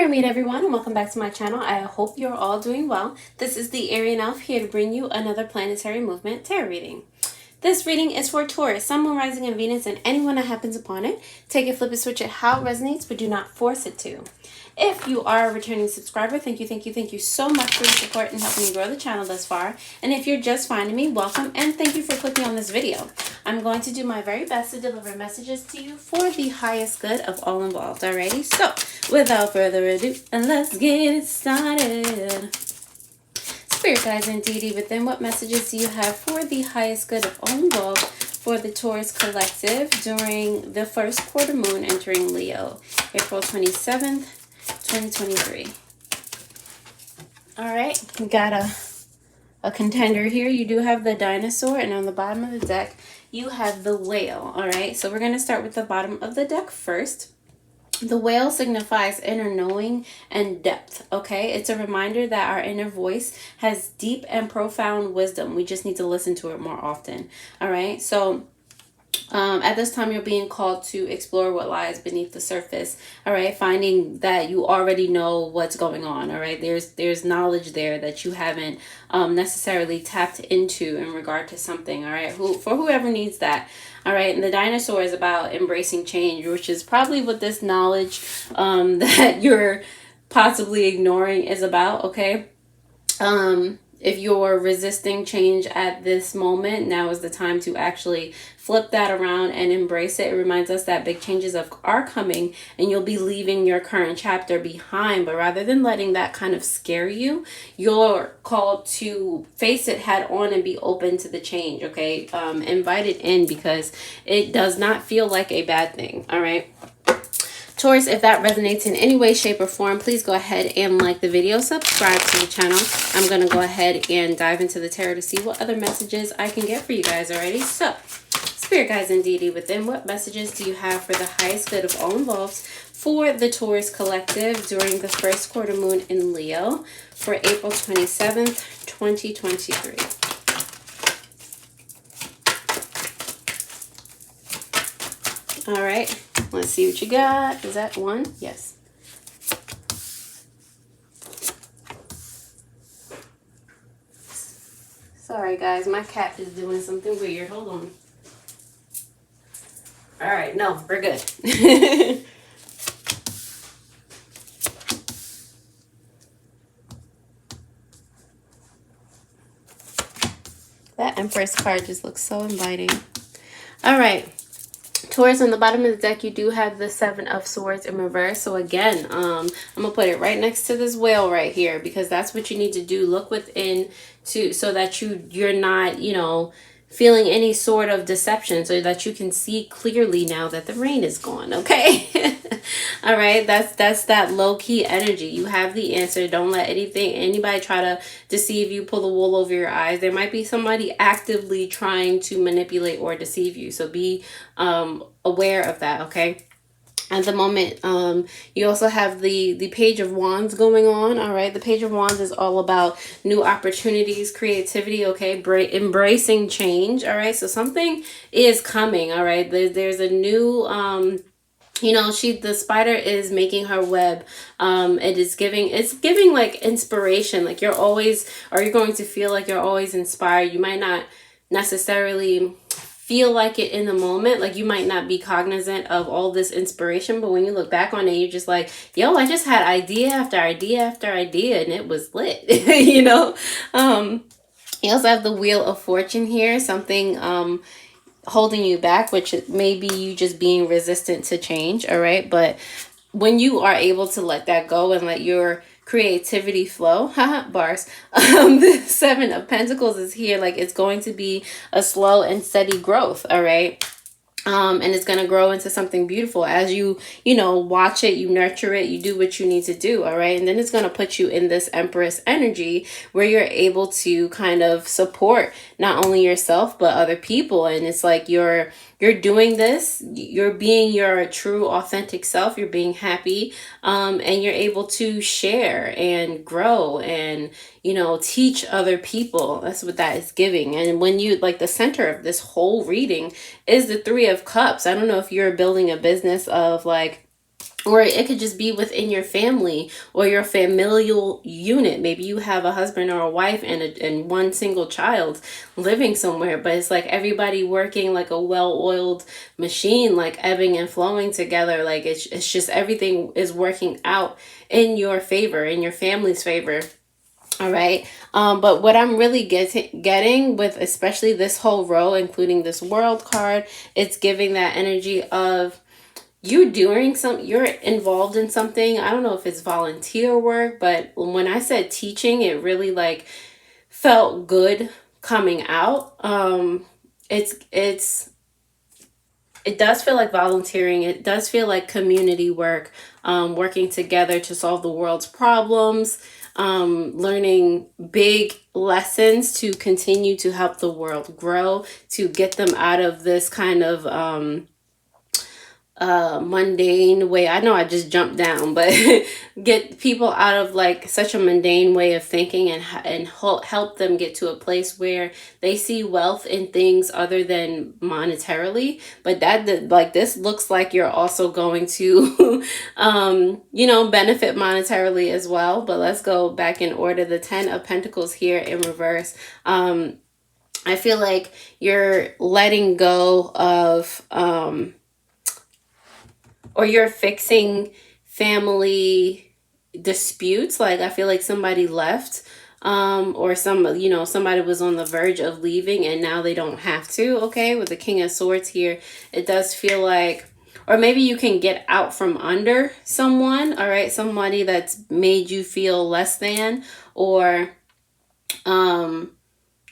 Pyramid everyone, and welcome back to my channel. I hope you're all doing well. This is the Arian Elf here to bring you another planetary movement tarot reading. This reading is for Taurus, Sun, Moon, Rising, and Venus, and anyone that happens upon it. Take it, flip it, switch it how it resonates, but do not force it to. If you are a returning subscriber, thank you so much for your support and helping me grow the channel thus far. And if you're just finding me, welcome and thank you for clicking on this video. I'm going to do my very best to deliver messages to you for the highest good of all involved. Alrighty, so without further ado, let's get it started. Spirit guides and deity within, what messages do you have for the highest good of all involved for the Taurus collective during the first quarter moon entering Leo, April 27th, 2023. All right, we got a contender here. You do have the dinosaur, and on the bottom of the deck, you have the whale. All right, so we're going to start with the bottom of the deck first. The whale signifies inner knowing and depth, okay? It's a reminder that our inner voice has deep and profound wisdom. We just need to listen to it more often, all right? So at this time, you're being called to explore what lies beneath the surface, all right? Finding that you already know what's going on, all right? There's knowledge there that you haven't necessarily tapped into in regard to something, all right? For whoever needs that. All right, and the dinosaur is about embracing change, which is probably what this knowledge that you're possibly ignoring is about, okay? If you're resisting change at this moment, now is the time to actually flip that around and embrace it. It reminds us that big changes are coming and you'll be leaving your current chapter behind. But rather than letting that kind of scare you, you're called to face it head on and be open to the change, okay? Invite it in because it does not feel like a bad thing, all right? Taurus, if that resonates in any way, shape, or form, please go ahead and like the video, subscribe to the channel. I'm going to go ahead and dive into the tarot to see what other messages I can get for you guys already. So, Spirit guides and deity within, what messages do you have for the highest good of all involved for the Taurus collective during the first quarter moon in Leo for April 27th, 2023? All right, let's see what you got. Is that one? Yes. Sorry, guys. My cat is doing something weird. Hold on. All right. No, we're good. That Empress card just looks so inviting. All right. Taurus, on the bottom of the deck, you do have the Seven of Swords in reverse. So again, I'm going to put it right next to this whale right here because that's what you need to do. Look within so that you're not, you know, feeling any sort of deception, so that you can see clearly now that the rain is gone, okay? All right, that's that low-key energy. You have the answer. Don't let anybody try to deceive you, pull the wool over your eyes. There might be somebody actively trying to manipulate or deceive you, so be aware of that, okay? At the moment, you also have the Page of Wands going on, all right? The Page of Wands is all about new opportunities, creativity, okay? Embracing change, all right? So something is coming, all right? There's a new, you know, the spider is making her web. It's giving like inspiration. Like you're going to feel like you're always inspired. You might not necessarily feel like it in the moment, like you might not be cognizant of all this inspiration, but when you look back on it, you're just like, yo, I just had idea after idea after idea and it was lit. You know, you also have the Wheel of Fortune here, something holding you back, which may be you just being resistant to change, all right? But when you are able to let that go and let your creativity flow, bars, the Seven of Pentacles is here. Like it's going to be a slow and steady growth, all right? And it's going to grow into something beautiful as you know, watch it, you nurture it, you do what you need to do, all right? And then it's going to put you in this Empress energy where you're able to kind of support not only yourself, but other people. And it's like you're doing this, you're being your true authentic self, you're being happy, and you're able to share and grow and, you know, teach other people. That's what that is giving. And when you, like, the center of this whole reading is the Three of Cups. I don't know if you're building a business of like Or it could just be within your family or your familial unit. Maybe you have a husband or a wife and one single child living somewhere, but it's like everybody working like a well-oiled machine, like ebbing and flowing together. Like it's just everything is working out in your favor, in your family's favor. All right. But what I'm really getting with especially this whole row, including this world card, it's giving that energy of you doing you're involved in something. I don't know if it's volunteer work, but when I said teaching, it really like felt good coming out. It does feel like volunteering. It does feel like community work, working together to solve the world's problems, learning big lessons to continue to help the world grow, to get them out of this kind of mundane way. I know I just jumped down, but get people out of like such a mundane way of thinking and help them get to a place where they see wealth in things other than monetarily. But that like this looks like you're also going to you know, benefit monetarily as well. But let's go back in order. The 10 of Pentacles here in reverse. I feel like you're letting go of or you're fixing family disputes. Like I feel like somebody left, or somebody was on the verge of leaving and now they don't have to. Okay, with the King of Swords here, it does feel like, or maybe you can get out from under someone. All right, somebody that's made you feel less than, or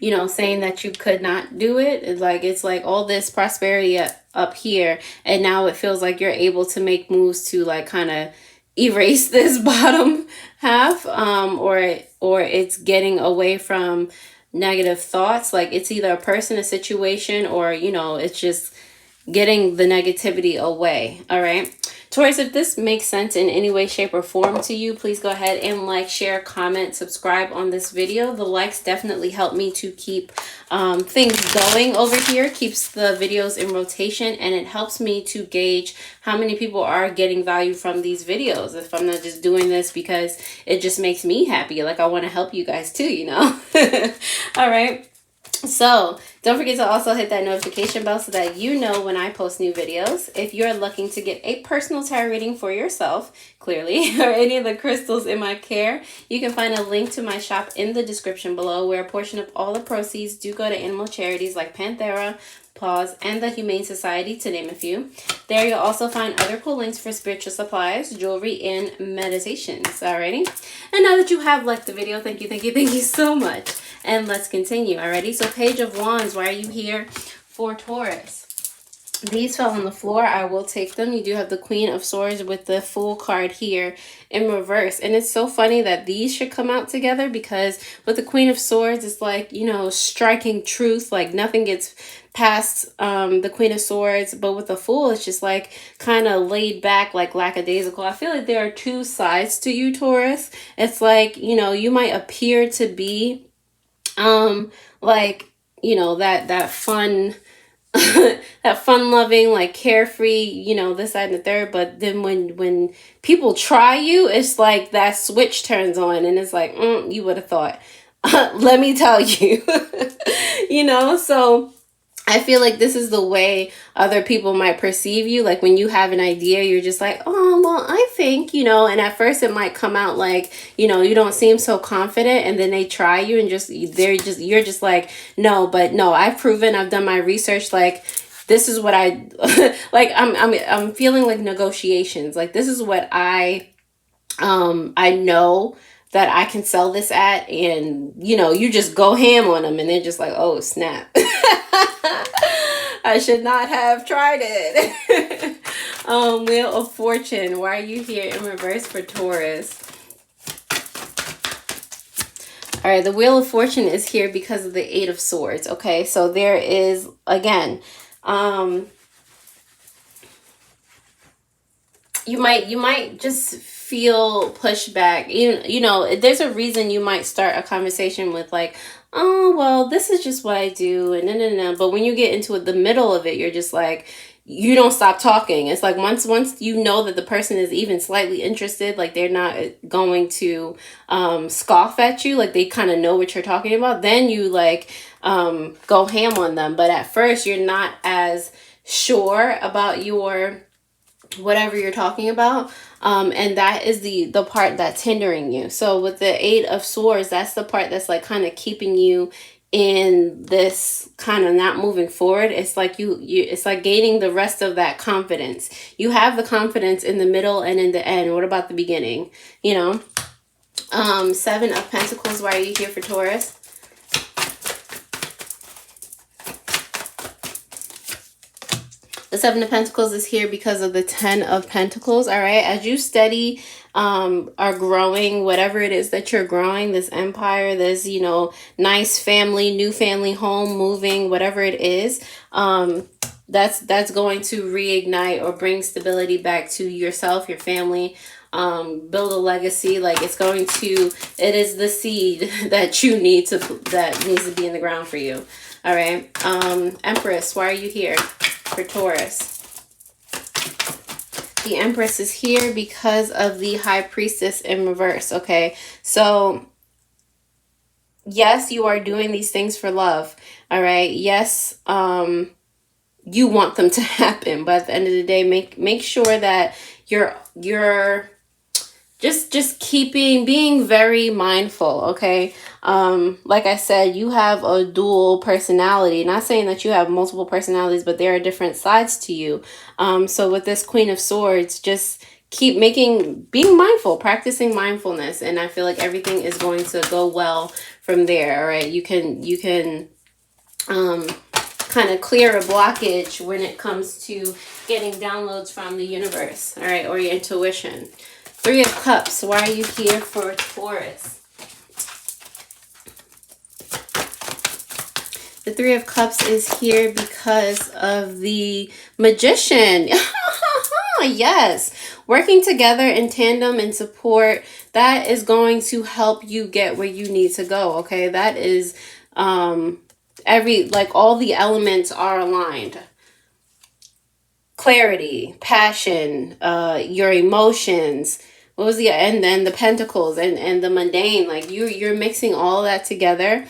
you know, saying that you could not do it. It's like all this prosperity up here, and now it feels like you're able to make moves to like kind of erase this bottom half, or it's getting away from negative thoughts. Like it's either a person, a situation, or you know, it's just getting the negativity away. All right, Taurus, if this makes sense in any way, shape, or form to you, please go ahead and like, share, comment, subscribe on this video. The likes definitely help me to keep things going over here, keeps the videos in rotation, and it helps me to gauge how many people are getting value from these videos. If I'm not just doing this because it just makes me happy, like I want to help you guys too, you know. All right. So don't forget to also hit that notification bell so that you know when I post new videos. If you're looking to get a personal tarot reading for yourself, clearly, or any of the crystals in my care, you can find a link to my shop in the description below, where a portion of all the proceeds do go to animal charities like Panthera, Paws, and the Humane Society, to name a few. There you'll also find other cool links for spiritual supplies, jewelry, and meditations. Alrighty. And now that you have liked the video, thank you so much. And let's continue. Alrighty. So Page of Wands, why are you here for Taurus? These fell on the floor. I will take them. You do have the Queen of Swords with the Fool card here in reverse. And it's so funny that these should come out together, because with the Queen of Swords, it's like, you know, striking truth. Like nothing gets past the Queen of Swords. But with the Fool, it's just like kind of laid back, like lackadaisical. I feel like there are two sides to you, Taurus. It's like, you know, you might appear to be like, you know, that fun that fun-loving, like carefree, you know, this, that, and the third. But then when people try you, it's like that switch turns on, and it's like, you would have thought. Let me tell you. You know, so I feel like this is the way other people might perceive you. Like when you have an idea, you're just like, oh, well, I think, you know, and at first it might come out like, you know, you don't seem so confident, and then they try you and you're just like, no, but no, I've proven, I've done my research. Like, this is what I, like, I'm feeling like negotiations. Like, this is what I know that I can sell this at, and, you know, you just go ham on them, and they're just like, oh, snap. I should not have tried it. Wheel of Fortune, why are you here in reverse for Taurus? All right, the Wheel of Fortune is here because of the Eight of Swords. Okay, so there is, again, you might just feel pushback. You know, there's a reason you might start a conversation with like, oh, well, this is just what I do, and no. But when you get into the middle of it, you're just like, you don't stop talking. It's like once you know that the person is even slightly interested, like they're not going to scoff at you, like they kind of know what you're talking about, then you like go ham on them. But at first you're not as sure about your whatever you're talking about, and that is the part that's hindering you. So with the Eight of Swords, that's the part that's like kind of keeping you in this kind of not moving forward. It's like it's like gaining the rest of that confidence. You have the confidence in the middle and in the end. What about the beginning? You know, Seven of Pentacles. Why are you here for Taurus? The Seven of Pentacles is here because of the Ten of Pentacles. All right, as you steady are growing, whatever it is that you're growing, this empire, this, you know, nice family, new family, home, moving, whatever it is, that's going to reignite or bring stability back to yourself, your family, build a legacy. Like it's going to, it is the seed that you need to, that needs to be in the ground for you. All right, Empress, why are you here for Taurus? The Empress is here because of the High Priestess in reverse, okay? So, yes, you are doing these things for love, all right? Yes, you want them to happen, but at the end of the day, make sure that you're just being very mindful, okay? Like I said, you have a dual personality. Not saying that you have multiple personalities, but there are different sides to you. So with this Queen of Swords, just keep being mindful, practicing mindfulness, and I feel like everything is going to go well from there. All right, you can kind of clear a blockage when it comes to getting downloads from the universe, all right, or your intuition. Three of Cups, why are you here for Taurus? The Three of Cups is here because of the Magician. Yes, working together in tandem and support, that is going to help you get where you need to go, okay? That is, like all the elements are aligned. Clarity, passion, your emotions, what was the, and then the Pentacles and the mundane, like you're mixing all that together.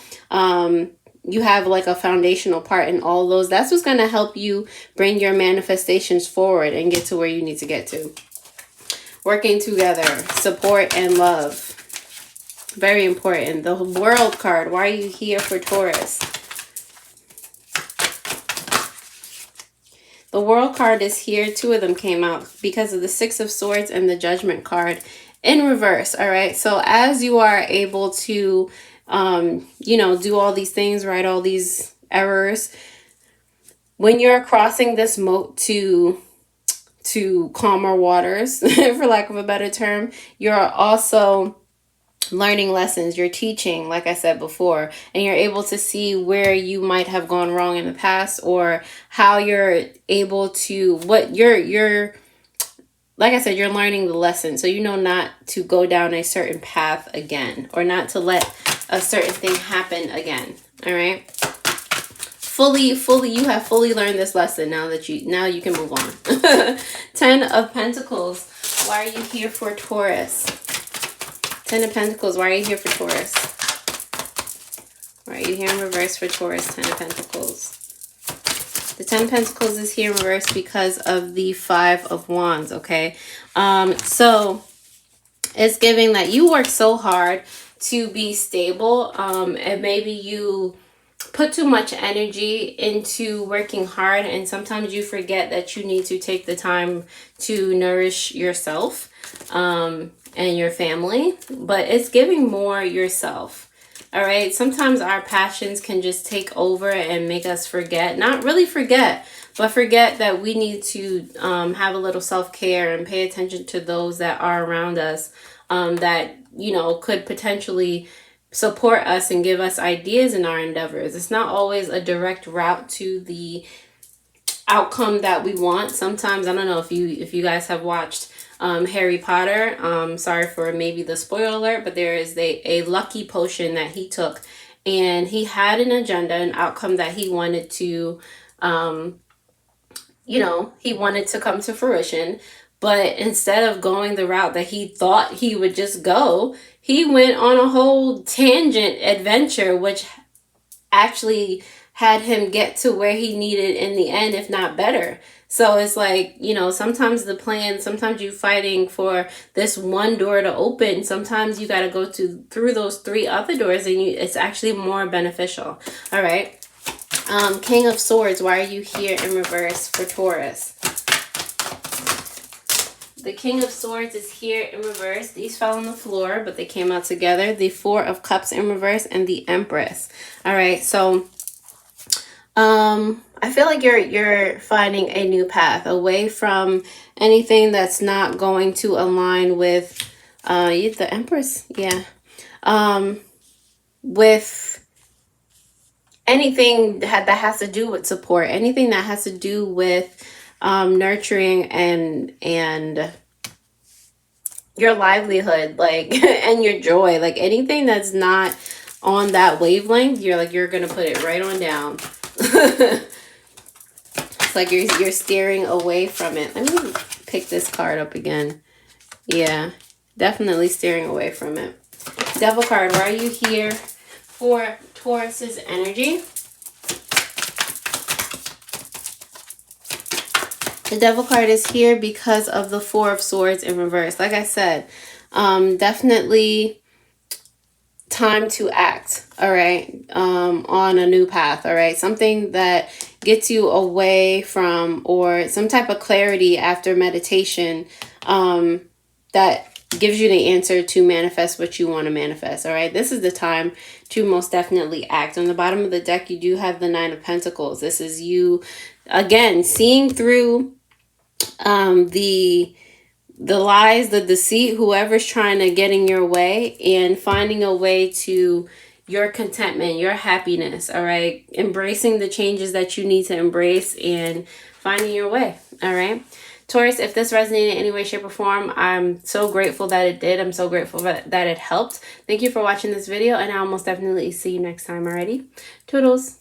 You have like a foundational part in all those. That's what's going to help you bring your manifestations forward and get to where you need to get to. Working together, support and love. Very important. The World card, why are you here for Taurus? The World card is here. Two of them came out because of the Six of Swords and the Judgment card in reverse. All right. So as you are able to, you know, do all these things, right, all these errors, when you're crossing this moat to calmer waters, for lack of a better term, you're also learning lessons, you're teaching, like I said before, and you're able to see where you might have gone wrong in the past, or how you're able to, what you're like I said, you're learning the lesson, so you know not to go down a certain path again, or not to let a certain thing happen again. All right, you have fully learned this lesson. Now you can move on. 10 of Pentacles, why are you here for Taurus? 10 of Pentacles, why are you here for Taurus? Why are you here in reverse for Taurus? 10 of Pentacles. The 10 of Pentacles is here in reverse because of the 5 of Wands, okay? So it's giving that you work so hard to be stable, and maybe you put too much energy into working hard, and sometimes you forget that you need to take the time to nourish yourself and your family, but it's giving more yourself. All right, sometimes our passions can just take over and make us forget, not really forget, but forget that we need to have a little self-care and pay attention to those that are around us, that, you know, could potentially support us and give us ideas in our endeavors. It's not always a direct route to the outcome that we want. Sometimes, I don't know if you guys have watched Harry Potter. Sorry for maybe the spoiler alert, but there is a lucky potion that he took, and he had an agenda, an outcome that he wanted to you know, he wanted to come to fruition. But instead of going the route that he thought he would just go, he went on a whole tangent adventure, which actually had him get to where he needed in the end, if not better. So it's like, you know, sometimes the plan, sometimes you're fighting for this one door to open. Sometimes you got to go through those 3 other doors, and it's actually more beneficial. All right. King of Swords, why are you here in reverse for Taurus? The King of Swords is here in reverse. These fell on the floor, but they came out together. The 4 of Cups in reverse and the Empress. All right, so I feel like you're finding a new path away from anything that's not going to align with the Empress. Yeah. With anything that has to do with support, anything that has to do with nurturing and your livelihood, like, and your joy, like anything that's not on that wavelength, you're gonna put it right on down. It's like you're steering away from it. Let me pick this card up again. Yeah, definitely steering away from it. Devil card, why are you here for Taurus's energy? The Devil card is here because of the 4 of Swords in reverse. Like I said, definitely time to act, all right, on a new path, all right? Something that gets you away from, or some type of clarity after meditation that gives you the answer to manifest what you want to manifest, all right? This is the time to most definitely act. On the bottom of the deck, you do have the 9 of Pentacles. This is you, again, seeing through the lies, the deceit, whoever's trying to get in your way, and finding a way to your contentment, your happiness, all right? Embracing the changes that you need to embrace and finding your way, all right? Taurus, if this resonated in any way, shape, or form, I'm so grateful that it did. I'm so grateful that it helped. Thank you for watching this video, and I'll most definitely see you next time already. Toodles.